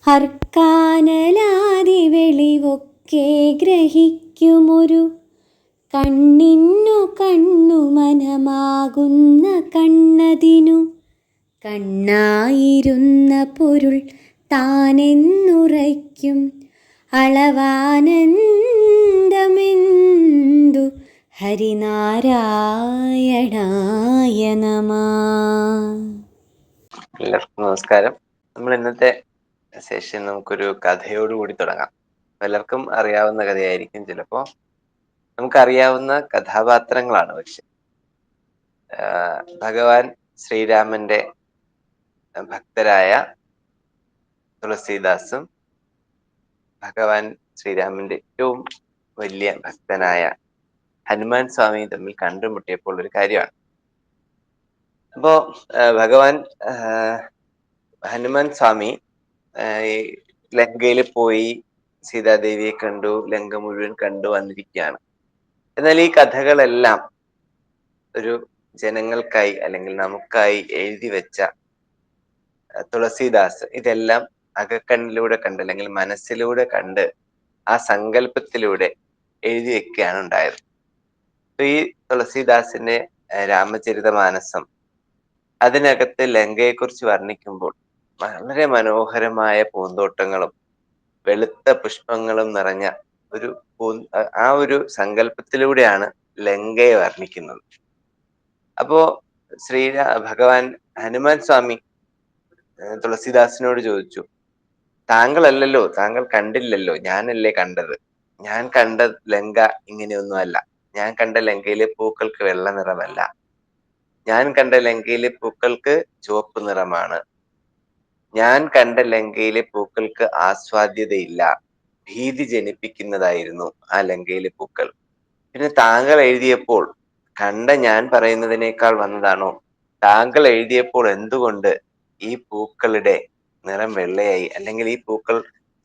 അർക്കാനലാതി വെളിവൊക്കെ ഗ്രഹിക്കുമൊരു കണ്ണിന്നു കണ്ണു മനമാകുന്ന കണ്ണതിനു കണ്ണായിരുന്ന പൊരുൾ താനെന്നുറയ്ക്കും അളവാനന്ദമെന്തു ഹരിനാരായണായ നമഃ. എല്ലാവർക്കും നമസ്കാരം. നമ്മൾ ഇന്നത്തെ സെഷൻ നമുക്കൊരു കഥയോടുകൂടി തുടങ്ങാം. പലർക്കും അറിയാവുന്ന കഥയായിരിക്കും, ചിലപ്പോ നമുക്കറിയാവുന്ന കഥാപാത്രങ്ങളാണ്. പക്ഷെ ഭഗവാൻ ശ്രീരാമന്റെ ഭക്തരായ തുളസീദാസും ഭഗവാൻ ശ്രീരാമന്റെ ഏറ്റവും വലിയ ഭക്തനായ ഹനുമാൻ സ്വാമിയും തമ്മിൽ കണ്ടുമുട്ടിയപ്പോൾ ഒരു കാര്യമാണ്. അപ്പോ ഭഗവാൻ ഹനുമാൻ സ്വാമി ലങ്കയിൽ പോയി സീതാദേവിയെ കണ്ടു, ലങ്ക മുഴുവൻ കണ്ടു വന്നിരിക്കുകയാണ്. എന്നാൽ ഈ കഥകളെല്ലാം ഒരു ജനങ്ങൾക്കായി അല്ലെങ്കിൽ നമുക്കായി എഴുതി വെച്ച തുളസീദാസ് ഇതെല്ലാം അകക്കണ്ണിലൂടെ കണ്ട് അല്ലെങ്കിൽ മനസ്സിലൂടെ കണ്ട് ആ സങ്കല്പത്തിലൂടെ എഴുതി വെക്കുകയാണ് ഉണ്ടായത്. ഈ തുളസീദാസിന്റെ രാമചരിതമാനസം അതിനകത്ത് ലങ്കയെക്കുറിച്ച് വർണ്ണിക്കുമ്പോൾ വളരെ മനോഹരമായ പൂന്തോട്ടങ്ങളും വെളുത്ത പുഷ്പങ്ങളും നിറഞ്ഞ ആ ഒരു സങ്കല്പത്തിലൂടെയാണ് ലങ്കയെ വർണ്ണിക്കുന്നത്. അപ്പോ ഭഗവാൻ ഹനുമാൻ സ്വാമി തുളസീദാസിനോട് ചോദിച്ചു, താങ്കളല്ലല്ലോ, താങ്കൾ കണ്ടില്ലല്ലോ, ഞാനല്ലേ കണ്ടത്. ഞാൻ കണ്ട ലങ്ക ഇങ്ങനെയൊന്നുമല്ല. ഞാൻ കണ്ട ലങ്കയിലെ പൂക്കൾക്ക് വെള്ള നിറമല്ല. ഞാൻ കണ്ട ലങ്കയിലെ പൂക്കൾക്ക് ചുവപ്പ് നിറമാണ്. ഞാൻ കണ്ട ലങ്കയിലെ പൂക്കൾക്ക് ആസ്വാദ്യതയില്ല, ഭീതി ജനിപ്പിക്കുന്നതായിരുന്നു ആ ലങ്കയിലെ പൂക്കൾ. പിന്നെ താങ്കൾ എഴുതിയപ്പോൾ കണ്ട ഞാൻ പറയുന്നതിനേക്കാൾ വന്നതാണോ? താങ്കൾ എഴുതിയപ്പോൾ എന്തുകൊണ്ട് ഈ പൂക്കളുടെ നിറം വെള്ളയായി? അല്ലെങ്കിൽ ഈ പൂക്കൾ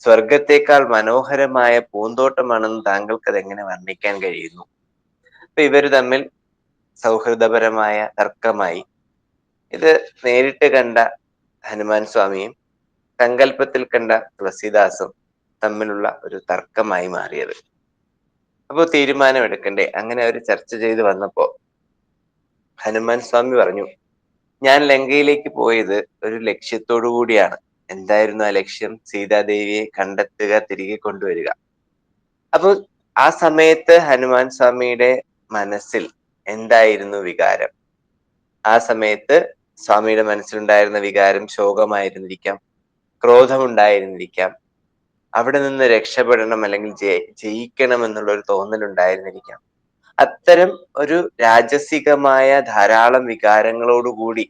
സ്വർഗത്തേക്കാൾ മനോഹരമായ പൂന്തോട്ടമാണെന്ന് താങ്കൾക്ക് അതെങ്ങനെ വർണ്ണിക്കാൻ കഴിയുന്നു? അപ്പൊ ഇവര് തമ്മിൽ സൗഹൃദപരമായ തർക്കമായി. ഇത് നേരിട്ട് കണ്ട ഹനുമാൻ സ്വാമിയും സങ്കല്പത്തിൽ കണ്ട തുളസീദാസും തമ്മിലുള്ള ഒരു തർക്കമായി മാറിയത്. അപ്പോൾ തീരുമാനമെടുക്കണ്ടേ? അങ്ങനെ അവർ ചർച്ച ചെയ്ത് വന്നപ്പോ ഹനുമാൻ സ്വാമി പറഞ്ഞു, ഞാൻ ലങ്കയിലേക്ക് പോയത് ഒരു ലക്ഷ്യത്തോടു കൂടിയാണ്. എന്തായിരുന്നു ആ ലക്ഷ്യം? സീതാദേവിയെ കണ്ടെത്തുക, തിരികെ കൊണ്ടുവരിക. അപ്പൊ ആ സമയത്ത് ഹനുമാൻ സ്വാമിയുടെ മനസ്സിൽ എന്തായിരുന്നു വികാരം? ആ സമയത്ത് സ്വാമിയുടെ മനസ്സിലുണ്ടായിരുന്ന വികാരം ശോകമായിരുന്നിരിക്കാം, ക്രോധമുണ്ടായിരുന്നിരിക്കാം, അവിടെ നിന്ന് രക്ഷപ്പെടണം അല്ലെങ്കിൽ ജയിക്കണം എന്നുള്ള ഒരു തോന്നലുണ്ടായിരുന്നിരിക്കാം. അത്തരം ഒരു രാജസികമായ ധാരാളം വികാരങ്ങളോടുകൂടി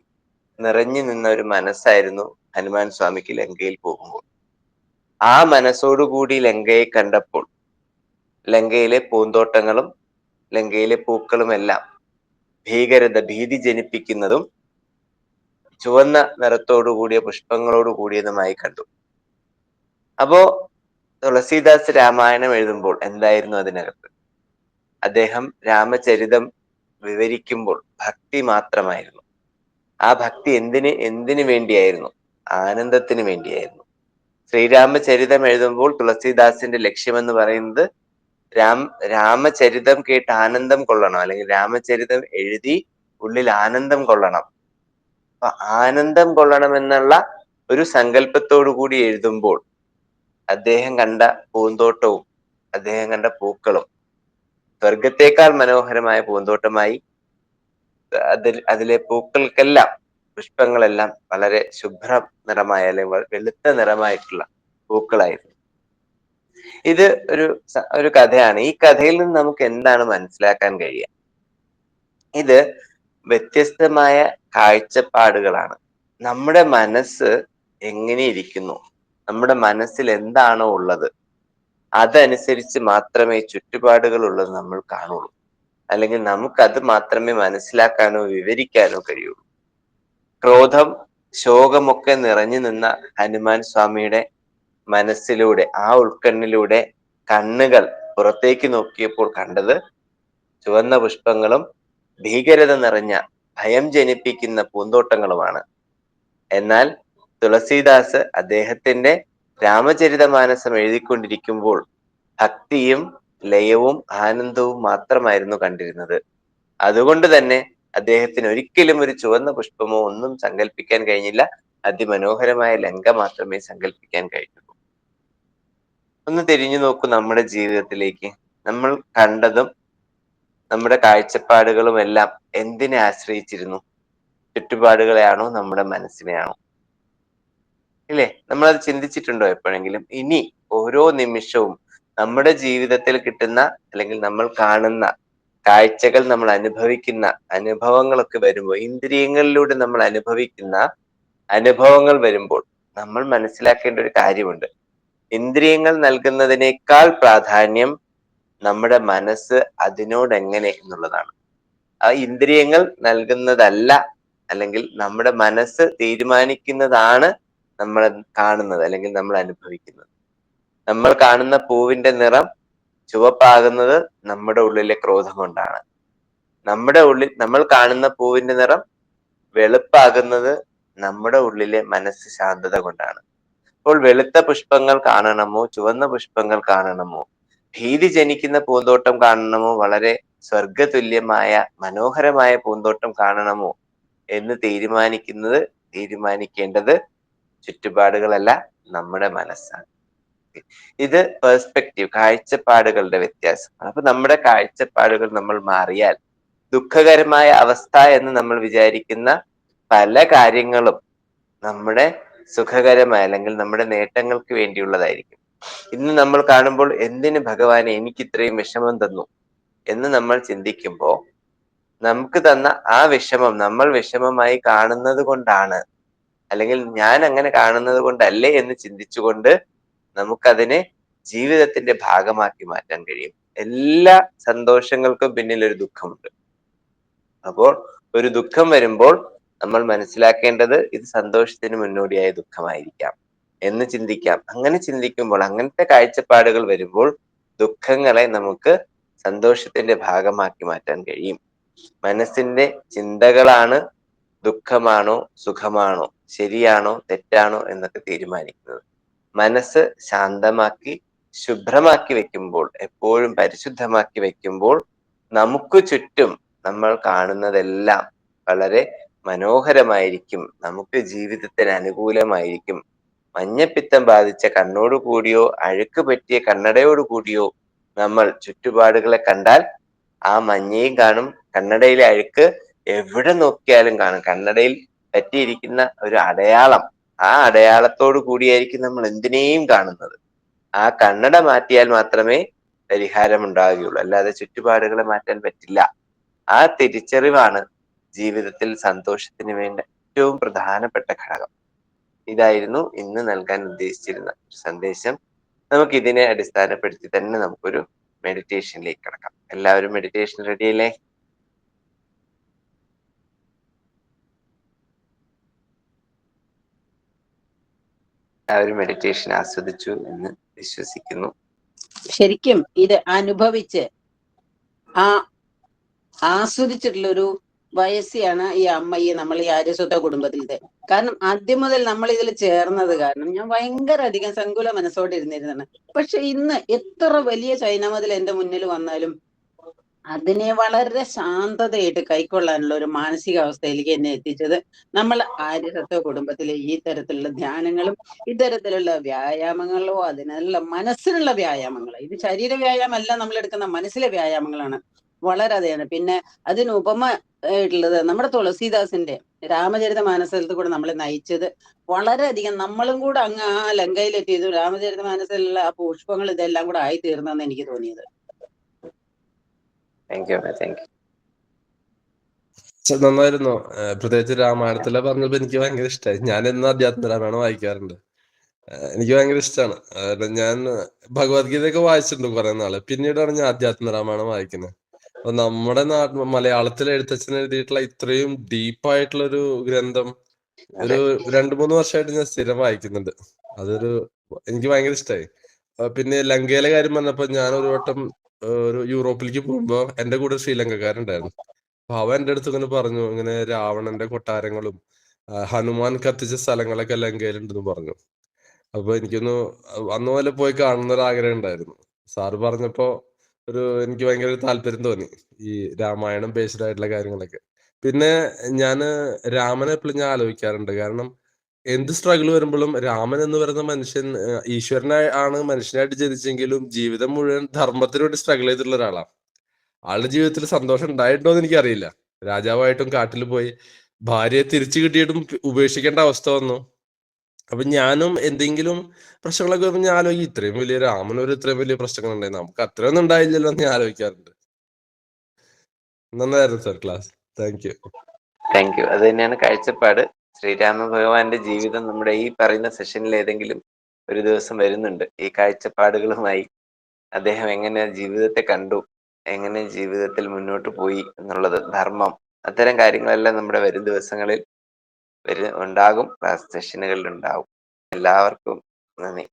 നിറഞ്ഞു നിന്ന ഒരു മനസ്സായിരുന്നു ഹനുമാൻ സ്വാമിക്ക് ലങ്കയിൽ പോകുമ്പോൾ. ആ മനസ്സോടുകൂടി ലങ്കയെ കണ്ടപ്പോൾ ലങ്കയിലെ പൂന്തോട്ടങ്ങളും ലങ്കയിലെ പൂക്കളുമെല്ലാം ഭീതി ജനിപ്പിക്കുന്നതും ചുവന്ന നിറത്തോടു കൂടിയ പുഷ്പങ്ങളോട് കൂടിയതുമായി കണ്ടു. അപ്പോ തുളസീദാസ് രാമായണം എഴുതുമ്പോൾ എന്തായിരുന്നു അതിനകത്ത്? അദ്ദേഹം രാമചരിതം വിവരിക്കുമ്പോൾ ഭക്തി മാത്രമായിരുന്നു. ആ ഭക്തി എന്തിനു വേണ്ടിയായിരുന്നു? ആനന്ദത്തിന് വേണ്ടിയായിരുന്നു. ശ്രീരാമചരിതം എഴുതുമ്പോൾ തുളസീദാസിന്റെ ലക്ഷ്യമെന്ന് പറയുന്നത് രാമചരിതം കേട്ട് ആനന്ദം കൊള്ളണം, അല്ലെങ്കിൽ രാമചരിതം എഴുതി ഉള്ളിൽ ആനന്ദം കൊള്ളണം. അപ്പൊ ആനന്ദം കൊള്ളണം എന്നുള്ള ഒരു സങ്കല്പത്തോടു കൂടി എഴുതുമ്പോൾ അദ്ദേഹം കണ്ട പൂന്തോട്ടവും അദ്ദേഹം കണ്ട പൂക്കളും സ്വർഗത്തേക്കാൾ മനോഹരമായ പൂന്തോട്ടമായി. അതിലെ പൂക്കൾക്കെല്ലാം, പുഷ്പങ്ങളെല്ലാം വളരെ ശുഭ്ര നിറമായ അല്ലെങ്കിൽ വെളുത്ത നിറമായിട്ടുള്ള പൂക്കളായിരുന്നു. ഇത് ഒരു കഥയാണ്. ഈ കഥയിൽ നിന്ന് നമുക്ക് എന്താണ് മനസ്സിലാക്കാൻ കഴിയുക? ഇത് വ്യത്യസ്തമായ കാഴ്ചപ്പാടുകളാണ്. നമ്മുടെ മനസ്സ് എങ്ങനെ ഇരിക്കുന്നു, നമ്മുടെ മനസ്സിൽ എന്താണോ ഉള്ളത് അതനുസരിച്ച് മാത്രമേ ചുറ്റുപാടുകൾ ഉള്ളത് നമ്മൾ കാണുള്ളൂ, അല്ലെങ്കിൽ നമുക്കത് മാത്രമേ മനസ്സിലാക്കാനോ വിവരിക്കാനോ കഴിയുള്ളൂ. ക്രോധം, ശോകമൊക്കെ നിറഞ്ഞു നിന്ന ഹനുമാൻ സ്വാമിയുടെ മനസ്സിലൂടെ, ആ ഉൾക്കണ്ണിലൂടെ കണ്ണുകൾ പുറത്തേക്ക് നോക്കിയപ്പോൾ കണ്ടത് ചുവന്ന പുഷ്പങ്ങളും ഭീകരത നിറഞ്ഞ ഭയം ജനിപ്പിക്കുന്ന പൂന്തോട്ടങ്ങളുമാണ്. എന്നാൽ തുളസീദാസ് അദ്ദേഹത്തിന്റെ രാമചരിതമാനസം എഴുതിക്കൊണ്ടിരിക്കുമ്പോൾ ഭക്തിയും ലയവും ആനന്ദവും മാത്രമായിരുന്നു കണ്ടിരുന്നത്. അതുകൊണ്ട് തന്നെ അദ്ദേഹത്തിന് ഒരിക്കലും ഒരു ചുവന്ന പുഷ്പമോ ഒന്നും സങ്കല്പിക്കാൻ കഴിഞ്ഞില്ല. അതിമനോഹരമായ ലങ്ക മാത്രമേ സങ്കല്പിക്കാൻ കഴിഞ്ഞുള്ളൂ. ഒന്ന് തിരിഞ്ഞു നോക്കൂ നമ്മുടെ ജീവിതത്തിലേക്ക്. നമ്മൾ കണ്ടതും നമ്മുടെ കാഴ്ചപ്പാടുകളും എല്ലാം എന്തിനെ ആശ്രയിച്ചിരുന്നു? ചുറ്റുപാടുകളെയാണോ നമ്മുടെ മനസ്സിനെയാണോ? ഇല്ലേ? നമ്മളത് ചിന്തിച്ചിട്ടുണ്ടോ എപ്പോഴെങ്കിലും? ഇനി ഓരോ നിമിഷവും നമ്മുടെ ജീവിതത്തിൽ കിട്ടുന്ന അല്ലെങ്കിൽ നമ്മൾ കാണുന്ന കാഴ്ചകൾ, നമ്മൾ അനുഭവിക്കുന്ന അനുഭവങ്ങളൊക്കെ വരുമ്പോൾ, ഇന്ദ്രിയങ്ങളിലൂടെ നമ്മൾ അനുഭവിക്കുന്ന അനുഭവങ്ങൾ വരുമ്പോൾ നമ്മൾ മനസ്സിലാക്കേണ്ട ഒരു കാര്യമുണ്ട്. ഇന്ദ്രിയങ്ങൾ നൽകുന്നതിനേക്കാൾ പ്രാധാന്യം നമ്മുടെ മനസ്സ് അതിനോടെങ്ങനെ എന്നുള്ളതാണ്. ആ ഇന്ദ്രിയങ്ങൾ നൽകുന്നതല്ല, അല്ലെങ്കിൽ നമ്മുടെ മനസ്സ് തീരുമാനിക്കുന്നതാണ് നമ്മൾ കാണുന്നത് അല്ലെങ്കിൽ നമ്മൾ അനുഭവിക്കുന്നത്. നമ്മൾ കാണുന്ന പൂവിന്റെ നിറം ചുവപ്പാകുന്നത് നമ്മുടെ ഉള്ളിലെ ക്രോധം കൊണ്ടാണ്. നമ്മൾ കാണുന്ന പൂവിന്റെ നിറം വെളുപ്പാകുന്നത് നമ്മുടെ ഉള്ളിലെ മനസ്സ് ശാന്തത കൊണ്ടാണ്. അപ്പോൾ വെളുത്ത പുഷ്പങ്ങൾ കാണണമോ ചുവന്ന പുഷ്പങ്ങൾ കാണണമോ, ഭീതി ജനിക്കുന്ന പൂന്തോട്ടം കാണണമോ വളരെ സ്വർഗതുല്യമായ മനോഹരമായ പൂന്തോട്ടം കാണണമോ എന്ന് തീരുമാനിക്കേണ്ടത് ചുറ്റുപാടുകളല്ല, നമ്മുടെ മനസ്സാണ്. ഇത് പെർസ്പെക്റ്റീവ്, കാഴ്ചപ്പാടുകളുടെ വ്യത്യാസമാണ്. അപ്പൊ നമ്മുടെ കാഴ്ചപ്പാടുകൾ നമ്മൾ മാറിയാൽ ദുഃഖകരമായ അവസ്ഥ എന്ന് നമ്മൾ വിചാരിക്കുന്ന പല കാര്യങ്ങളും നമ്മുടെ സുഖകരമായ അല്ലെങ്കിൽ നമ്മുടെ നേട്ടങ്ങൾക്ക് വേണ്ടിയുള്ളതായിരിക്കും. ഇന്ന് നമ്മൾ കാണുമ്പോൾ എന്തിന് ഭഗവാനെ എനിക്ക് ഇത്രയും വിഷമം തന്നു എന്ന് നമ്മൾ ചിന്തിക്കുമ്പോൾ, നമുക്ക് തന്ന ആ വിഷമം നമ്മൾ വിഷമമായി കാണുന്നത് കൊണ്ടാണ്, അല്ലെങ്കിൽ ഞാൻ അങ്ങനെ കാണുന്നത് കൊണ്ടല്ലേ എന്ന് ചിന്തിച്ചുകൊണ്ട് നമുക്കതിനെ ജീവിതത്തിന്റെ ഭാഗമാക്കി മാറ്റാൻ കഴിയും. എല്ലാ സന്തോഷങ്ങൾക്കും പിന്നിൽ ഒരു ദുഃഖമുണ്ട്. അപ്പോൾ ഒരു ദുഃഖം വരുമ്പോൾ നമ്മൾ മനസ്സിലാക്കേണ്ടത് ഇത് സന്തോഷത്തിന് മുന്നോടിയായ ദുഃഖമായിരിക്കാം എന്ന് ചിന്തിക്കാം. അങ്ങനെ ചിന്തിക്കുമ്പോൾ, അങ്ങനത്തെ കാഴ്ചപ്പാടുകൾ വരുമ്പോൾ ദുഃഖങ്ങളെ നമുക്ക് സന്തോഷത്തിന്റെ ഭാഗമാക്കി മാറ്റാൻ കഴിയും. മനസ്സിന്റെ ചിന്തകളാണ് ദുഃഖമാണോ സുഖമാണോ, ശരിയാണോ തെറ്റാണോ എന്നൊക്കെ തീരുമാനിക്കുന്നത്. മനസ്സ് ശാന്തമാക്കി ശുഭ്രമാക്കി വെക്കുമ്പോൾ, എപ്പോഴും പരിശുദ്ധമാക്കി വെക്കുമ്പോൾ, നമുക്ക് ചുറ്റും നമ്മൾ കാണുന്നതെല്ലാം വളരെ മനോഹരമായിരിക്കും, നമുക്ക് ജീവിതത്തിന് അനുകൂലമായിരിക്കും. മഞ്ഞപ്പിത്തം ബാധിച്ച കണ്ണോട് കൂടിയോ അഴുക്ക് പറ്റിയ കണ്ണടയോട് കൂടിയോ നമ്മൾ ചുറ്റുപാടുകളെ കണ്ടാൽ ആ മഞ്ഞയും കാണും, കണ്ണടയിലെ അഴുക്ക് എവിടെ നോക്കിയാലും കാണും. കണ്ണടയിൽ പറ്റിയിരിക്കുന്ന ഒരു അടയാളം, ആ അടയാളത്തോട് കൂടിയായിരിക്കും നമ്മൾ എന്തിനേയും കാണുന്നത്. ആ കണ്ണട മാറ്റിയാൽ മാത്രമേ പരിഹാരം ഉണ്ടാവുകയുള്ളൂ, അല്ലാതെ ചുറ്റുപാടുകളെ മാറ്റാൻ പറ്റില്ല. ആ തിരിച്ചറിവാണ് ജീവിതത്തിൽ സന്തോഷത്തിന് വേണ്ട ഏറ്റവും പ്രധാനപ്പെട്ട ഘടകം. ഇതായിരുന്നു ഇന്ന് നൽകാൻ ഉദ്ദേശിച്ചിരുന്ന സന്ദേശം. നമുക്ക് ഇതിനെ അടിസ്ഥാനപ്പെടുത്തി തന്നെ നമുക്കൊരു മെഡിറ്റേഷനിലേക്ക് കടക്കാം. എല്ലാവരും മെഡിറ്റേഷൻ റെഡിയല്ലേ? എല്ലാവരും മെഡിറ്റേഷൻ ആസ്വദിച്ചു എന്ന് വിശ്വസിക്കുന്നു. ശരിക്കും ഇത് അനുഭവിച്ച് ആസ്വദിച്ചിട്ടുള്ള ഒരു വയസ്സിയാണ് ഈ അമ്മയെ നമ്മൾ ഈ ആര്യസ്വത്ത കുടുംബത്തിലത്തെ. കാരണം ആദ്യം മുതൽ നമ്മൾ ഇതിൽ ചേർന്നത് കാരണം ഞാൻ ഭയങ്കര അധികം സങ്കുല മനസ്സോടെ ഇരുന്നിരുന്നതാണ്. പക്ഷെ ഇന്ന് എത്ര വലിയ ചൈനമതിൽ എന്റെ മുന്നിൽ വന്നാലും അതിനെ വളരെ ശാന്തതയായിട്ട് കൈക്കൊള്ളാനുള്ള ഒരു മാനസികാവസ്ഥയിലേക്ക് എന്നെ എത്തിച്ചത് നമ്മൾ ആര്യസത്വ കുടുംബത്തിലെ ഈ തരത്തിലുള്ള ധ്യാനങ്ങളും ഇത്തരത്തിലുള്ള വ്യായാമങ്ങളോ, അതിനുള്ള മനസ്സിനുള്ള വ്യായാമങ്ങൾ. ഇത് ശരീര വ്യായാമമല്ല, നമ്മൾ എടുക്കുന്ന മനസ്സിലെ വ്യായാമങ്ങളാണ് വളരെ അതെയാണ്. പിന്നെ അതിന് ഉപമ ആയിട്ടുള്ളത് നമ്മുടെ തുളസീദാസിന്റെ രാമചരിത മാനസത്തിൽ കൂടെ നമ്മളെ നയിച്ചത് വളരെയധികം. നമ്മളും കൂടെ അങ്ങ് ആ ലങ്കയിലെത്തിയത് രാമചരിത മാനസത്തിലുള്ള ആ പുഷ്പങ്ങൾ ഇതെല്ലാം കൂടെ ആയി തീർന്നെന്ന് എനിക്ക് തോന്നിയത്. നന്നായിരുന്നു. പ്രത്യേകിച്ച് രാമായണത്തിലെ പറഞ്ഞപ്പോ എനിക്ക് ഭയങ്കര ഇഷ്ടമായി. ഞാൻ എന്നും അധ്യാത്മ രാമായണം വായിക്കാറുണ്ട്. എനിക്ക് ഭയങ്കര ഇഷ്ടമാണ്. ഞാൻ ഭഗവത്ഗീതയൊക്കെ വായിച്ചിട്ടുണ്ട് കുറെ നാള്. പിന്നീടാണ് ഞാൻ അധ്യാത്മ രാമായണം വായിക്കുന്നത്. അപ്പൊ നമ്മുടെ മലയാളത്തിലെ എഴുത്തച്ഛൻ എഴുതിയിട്ടുള്ള ഇത്രയും ഡീപ്പായിട്ടുള്ള ഒരു ഗ്രന്ഥം ഒരു 2-3 വർഷമായിട്ട് ഞാൻ സ്ഥിരം വായിക്കുന്നുണ്ട്. എനിക്ക് ഭയങ്കര ഇഷ്ടമായി. പിന്നെ ലങ്കയിലെ കാര്യം പറഞ്ഞപ്പോ ഞാൻ ഒരു വട്ടം ഒരു യൂറോപ്പിലേക്ക് പോകുമ്പോ എന്റെ കൂടെ ശ്രീലങ്കക്കാരുണ്ടായിരുന്നു. അപ്പൊ അവൻ എന്റെ അടുത്ത് ഇങ്ങനെ പറഞ്ഞു, ഇങ്ങനെ രാവണന്റെ കൊട്ടാരങ്ങളും ഹനുമാൻ കത്തിച്ച സ്ഥലങ്ങളൊക്കെ ലങ്കയിലുണ്ടെന്ന് പറഞ്ഞു. അപ്പൊ എനിക്കൊന്ന് അന്ന് പോലെ പോയി കാണുന്ന ഒരു ആഗ്രഹം ഉണ്ടായിരുന്നു. സാറ് പറഞ്ഞപ്പോ എനിക്ക് ഭയങ്കര ഒരു താല്പര്യം തോന്നി. ഈ രാമായണം ബേസ്ഡ് ആയിട്ടുള്ള കാര്യങ്ങളൊക്കെ. പിന്നെ ഞാന് രാമനെ എപ്പളും ഞാൻ ആലോചിക്കാറുണ്ട്. കാരണം എന്ത് സ്ട്രഗിൾ വരുമ്പളും രാമൻ എന്ന് പറയുന്ന മനുഷ്യൻ ആണ് മനുഷ്യനായിട്ട് ജനിച്ചെങ്കിലും ജീവിതം മുഴുവൻ ധർമ്മത്തിന് വേണ്ടി സ്ട്രഗിൾ ചെയ്തിട്ടുള്ള ഒരാളാ. ആളുടെ ജീവിതത്തിൽ സന്തോഷം ഉണ്ടായിട്ടുണ്ടോ എന്ന് എനിക്കറിയില്ല. രാജാവായിട്ടും കാട്ടിൽ പോയി ഭാര്യയെ തിരിച്ചു കിട്ടിയിട്ടും ഉപേക്ഷിക്കേണ്ട അവസ്ഥ വന്നു. അപ്പൊ ഞാനും എന്തെങ്കിലും പ്രശ്നങ്ങളൊക്കെ വരുമ്പോ ഞാൻ ആലോചിക്കും ഇത്രയും വലിയ രാമനൊരു ഇത്രയും വലിയ പ്രശ്നങ്ങൾ ഉണ്ടായി. നമുക്ക് അത്രയൊന്നും ഉണ്ടായില്ലല്ലോ എന്ന് ഞാൻ ആലോചിക്കാറുണ്ട്. നന്നായിരുന്നു sir class. Thank you. Thank you. അത് തന്നെയാണ് കാഴ്ചപ്പാട്. ശ്രീരാമ ഭഗവാന്റെ ജീവിതം നമ്മുടെ ഈ പറയുന്ന സെഷനിൽ ഏതെങ്കിലും ഒരു ദിവസം വരുന്നുണ്ട്. ഈ കാഴ്ചപ്പാടുകളുമായി അദ്ദേഹം എങ്ങനെ ജീവിതത്തെ കണ്ടു, എങ്ങനെ ജീവിതത്തിൽ മുന്നോട്ട് പോയി എന്നുള്ളത്, ധർമ്മം, അത്തരം കാര്യങ്ങളെല്ലാം നമ്മുടെ വരും ദിവസങ്ങളിൽ ഉണ്ടാകും, ക്ലാസ് സെഷനുകളിൽ ഉണ്ടാകും. എല്ലാവർക്കും നന്ദി.